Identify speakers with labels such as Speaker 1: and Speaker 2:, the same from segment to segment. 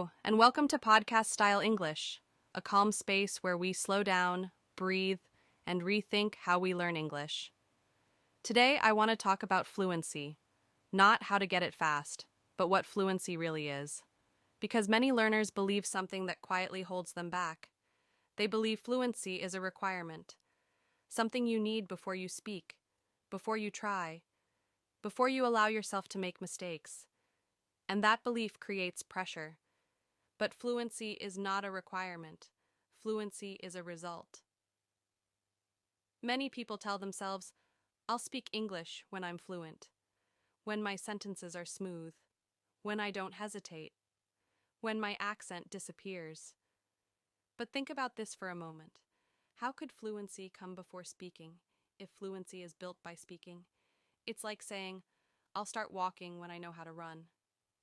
Speaker 1: Hello, and welcome to Podcast Style English, a calm space where we slow down, breathe, and rethink how we learn English. Today, I want to talk about fluency, not how to get it fast, but what fluency really is. Because many learners believe something that quietly holds them back. They believe fluency is a requirement, something you need before you speak, before you try, before you allow yourself to make mistakes. And that belief creates pressure. But fluency is not a requirement. Fluency is a result. Many people tell themselves, I'll speak English when I'm fluent, when my sentences are smooth, when I don't hesitate, when my accent disappears. But think about this for a moment. How could fluency come before speaking if fluency is built by speaking? It's like saying, I'll start walking when I know how to run.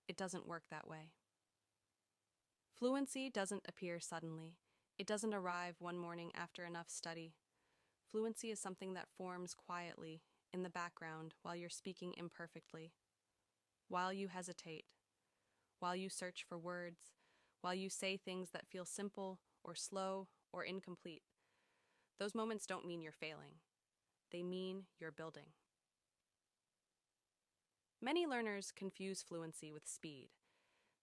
Speaker 1: It doesn't work that way. Fluency doesn't appear suddenly. It doesn't arrive one morning after enough study. Fluency is something that forms quietly in the background while you're speaking imperfectly, while you hesitate, while you search for words, while you say things that feel simple or slow or incomplete. Those moments don't mean you're failing. They mean you're building. Many learners confuse fluency with speed.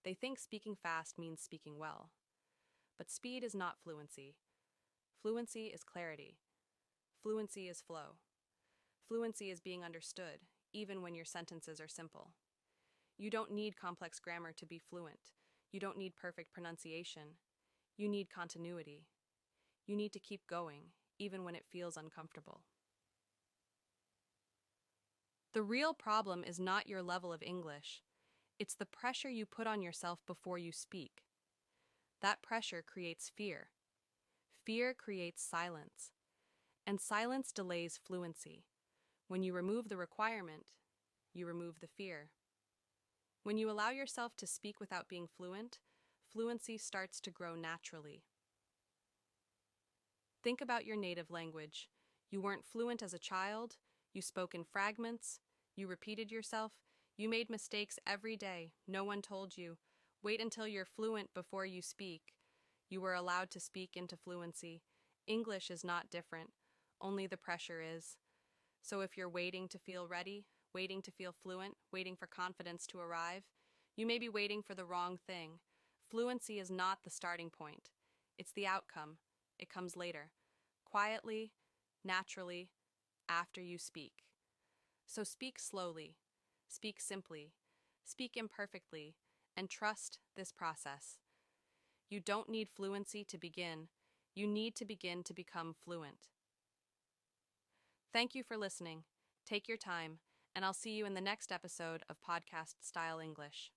Speaker 1: They think speaking fast means speaking well. But speed is not fluency. Fluency is clarity. Fluency is flow. Fluency is being understood, even when your sentences are simple. You don't need complex grammar to be fluent. You don't need perfect pronunciation. You need continuity. You need to keep going, even when it feels uncomfortable. The real problem is not your level of English. It's the pressure you put on yourself before you speak. That pressure creates fear. Fear creates silence. And silence delays fluency. When you remove the requirement, you remove the fear. When you allow yourself to speak without being fluent, fluency starts to grow naturally. Think about your native language. You weren't fluent as a child, you spoke in fragments, you repeated yourself, you made mistakes every day, no one told you. Wait until you're fluent before you speak. You were allowed to speak into fluency. English is not different, only the pressure is. So if you're waiting to feel ready, waiting to feel fluent, waiting for confidence to arrive, you may be waiting for the wrong thing. Fluency is not the starting point. It's the outcome. It comes later, quietly, naturally, after you speak. So speak slowly, speak simply, speak imperfectly, and trust this process. You don't need fluency to begin. You need to begin to become fluent. Thank you for listening. Take your time, and I'll see you in the next episode of Podcast Style English.